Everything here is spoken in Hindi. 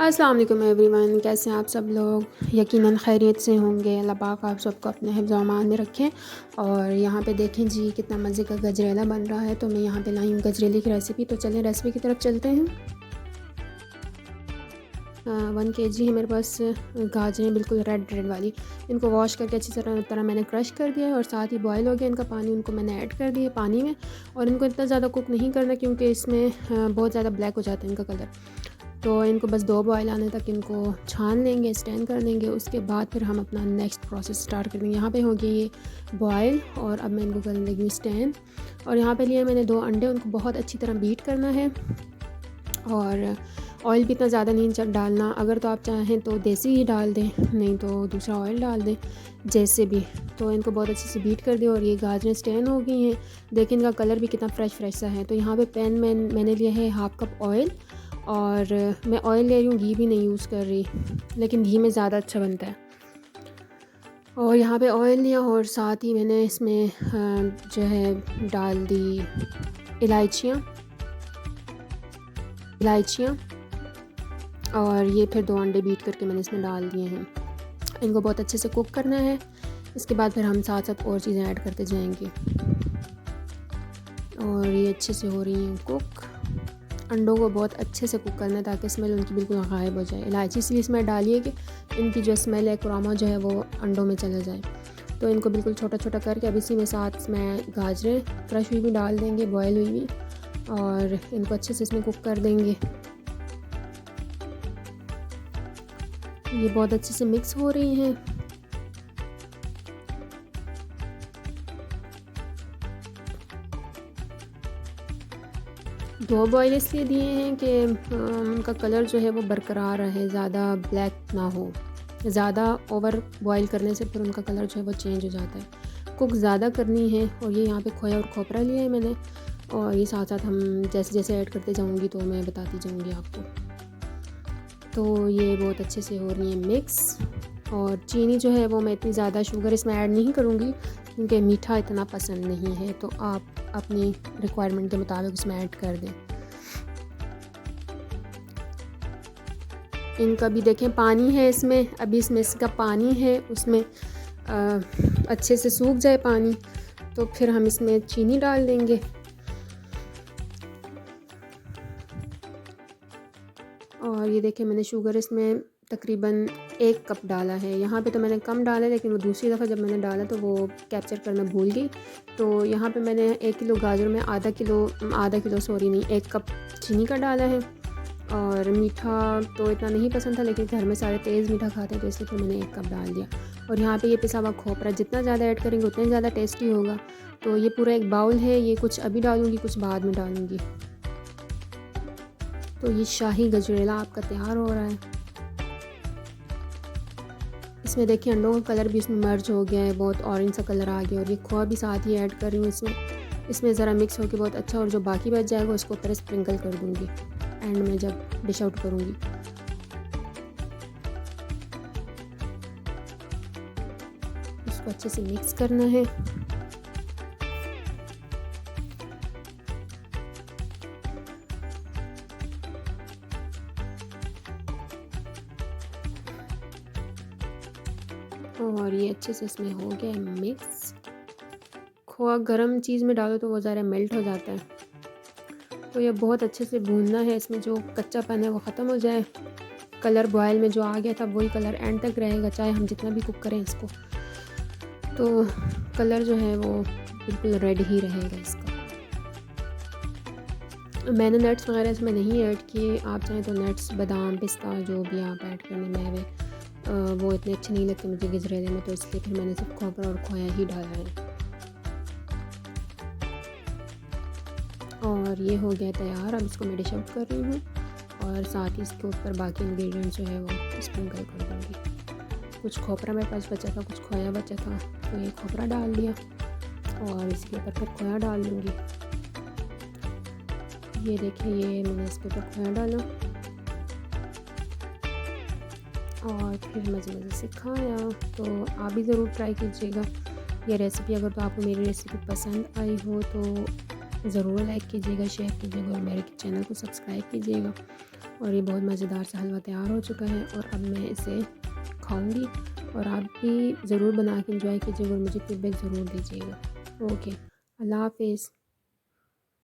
अस्सलाम वालेकुम एवरीवन, कैसे हैं आप सब लोग। यकीनन खैरियत से होंगे। अल्लाह पाक आप सबको अपने हिफ्ज़ व अमान में रखें। और यहाँ पे देखें जी कितना मज़े का गजरेला बन रहा है। तो मैं यहाँ पे लाई हूँ गजरेले की रेसिपी। तो चलें रेसिपी की तरफ चलते हैं। 1 kg है मेरे पास गाजरें, बिल्कुल रेड रेड वाली। इनको वॉश करके अच्छी तरह मैंने क्रश कर दिया है और साथ ही बॉयल हो गया इनका पानी, उनको मैंने ऐड कर दिया पानी में। और इनको इतना ज़्यादा कुक नहीं करना क्योंकि इसमें बहुत ज़्यादा ब्लैक हो जाता है इनका कलर। तो इनको बस 2 बॉयल आने तक इनको छान लेंगे, स्टैन कर लेंगे। उसके बाद फिर हम अपना नेक्स्ट प्रोसेस स्टार्ट करेंगे। यहाँ पे होगी ये बॉयल और अब मैं इनको कर लगी स्टैन। और यहाँ पे लिए मैंने 2 अंडे, उनको बहुत अच्छी तरह बीट करना है। और ऑयल भी इतना ज़्यादा नहीं डालना, अगर तो आप चाहें तो देसी ही डाल दें, नहीं तो दूसरा ऑयल डाल दें, जैसे भी। तो इनको बहुत अच्छे से बीट कर दिया और ये गाजरें स्टैन हो गई हैं। देखिए इनका कलर भी कितना फ्रेश सा है। तो यहाँ पे पैन में मैंने लिया है 1/2 कप ऑयल। और मैं ऑयल ले रही हूँ, घी भी नहीं यूज़ कर रही, लेकिन घी में ज़्यादा अच्छा बनता है। और यहाँ पे ऑयल लिया और साथ ही मैंने इसमें जो है डाल दी इलायचियाँ। और ये फिर 2 अंडे बीट करके मैंने इसमें डाल दिए हैं। इनको बहुत अच्छे से कुक करना है। इसके बाद फिर हम साथ साथ और चीज़ें ऐड करते जाएंगे। और ये अच्छे से हो रही हैं कुक। अंडों को बहुत अच्छे से कुक करना है ताकि स्मेल उनकी बिल्कुल गायब हो जाए। इलायची इसलिए इसमें डालिए कि इनकी जो स्मेल है, अरोमा जो है वो अंडों में चला जाए। तो इनको बिल्कुल छोटा छोटा करके अब इसी में साथ इसमें गाजरें क्रश हुई भी डाल देंगे, बॉयल हुई भी। और इनको अच्छे से इसमें कुक कर देंगे। ये बहुत अच्छे से मिक्स हो रही हैं। दो बॉयल इसलिए दिए हैं कि उनका कलर जो है वो बरकरार रहे, ज़्यादा ब्लैक ना हो। ज़्यादा ओवर बॉयल करने से फिर उनका कलर जो है वो चेंज हो जाता है। कुक ज़्यादा करनी है। और ये यहाँ पे खोया और खोपरा लिया है मैंने। और ये साथ साथ हम जैसे जैसे ऐड करते जाऊँगी तो मैं बताती जाऊँगी आपको। तो ये बहुत अच्छे से हो रही है मिक्स। और चीनी जो है वो मैं इतनी ज़्यादा शुगर इसमें ऐड नहीं करूँगी क्योंकि मीठा इतना पसंद नहीं है। तो आप अपनी रिक्वायरमेंट के मुताबिक उसमें ऐड कर दें। इनका भी देखें पानी है इसमें, अभी इसमें इसका पानी है, उसमें अच्छे से सूख जाए पानी तो फिर हम इसमें चीनी डाल देंगे। और ये देखें मैंने शुगर इसमें तकरीबन 1 कप डाला है। यहाँ पे तो मैंने कम डाला है, लेकिन वो दूसरी दफ़ा जब मैंने डाला तो वो कैप्चर करना भूल गई। तो यहाँ पे मैंने 1 किलो गाजर में आधा किलो सॉरी नहीं 1 कप चीनी का डाला है। और मीठा तो इतना नहीं पसंद था, लेकिन घर में सारे तेज़ मीठा खाते हैं तो इसलिए फिर मैंने 1 कप डाल दिया। और यहाँ पे ये पिसा हुआ खोपरा जितना ज़्यादा ऐड करेंगे उतना ज़्यादा टेस्टी होगा। तो ये पूरा एक बाउल है, ये कुछ अभी डालूँगी कुछ बाद में डालूँगी। तो ये शाही गजरेला आपका तैयार हो रहा है। इसमें देखिए अंडों का कलर भी इसमें मर्ज हो गया है, बहुत ऑरेंज सा कलर आ गया। और ये खोआ भी साथ ही ऐड कर रही हूँ इसमें ज़रा मिक्स होकर बहुत अच्छा। और जो बाकी बच जाएगा उसको ऊपर स्प्रिंकल कर दूँगी एंड में जब डिश आउट करूँगी। इसको अच्छे से मिक्स करना है। और ये अच्छे से इसमें हो गया मिक्स। खोआ गरम चीज़ में डालो तो वो ज़रा मेल्ट हो जाता है। तो ये बहुत अच्छे से भूनना है, इसमें जो कच्चापन है वो ख़त्म हो जाए। कलर बॉयल में जो आ गया था वही कलर एंड तक रहेगा, चाहे हम जितना भी कुक करें इसको। तो कलर जो है वो बिल्कुल रेड ही रहेगा इसका। मैंने नट्स वगैरह इसमें नहीं ऐड किए, आप चाहें तो नट्स, बादाम, पिस्ता जो भी आप ऐड करने मेवे वो इतने अच्छे नहीं लगते मुझे गजरेले में, तो इसलिए फिर मैंने सिर्फ खोपरा और खोया ही डाला है। और ये हो गया तैयार। अब इसको मैं डिश आउट कर रही हूँ और साथ ही इसके ऊपर बाकी इंग्रेडिएंट्स जो है वो स्प्रिंकल कर दूँगी। कुछ खोपरा मेरे पास बचा था, कुछ खोया बचा था, तो ये खोपरा डाल दिया और इसके ऊपर फिर खोया डाल दूँगी। ये देखिए ये मैंने इसके ऊपर खोया डाला और फिर मज़े से खाया। तो आप भी ज़रूर ट्राई कीजिएगा ये रेसिपी। अगर तो आपको मेरी रेसिपी पसंद आई हो तो ज़रूर लाइक कीजिएगा, शेयर कीजिएगा और मेरे चैनल को सब्सक्राइब कीजिएगा। और ये बहुत मज़ेदार सा हलवा तैयार हो चुका है और अब मैं इसे खाऊंगी। और आप भी ज़रूर बना के इंजॉय कीजिएगा और मुझे फीडबैक ज़रूर दीजिएगा। ओके, अल्लाह हाफ़िज़।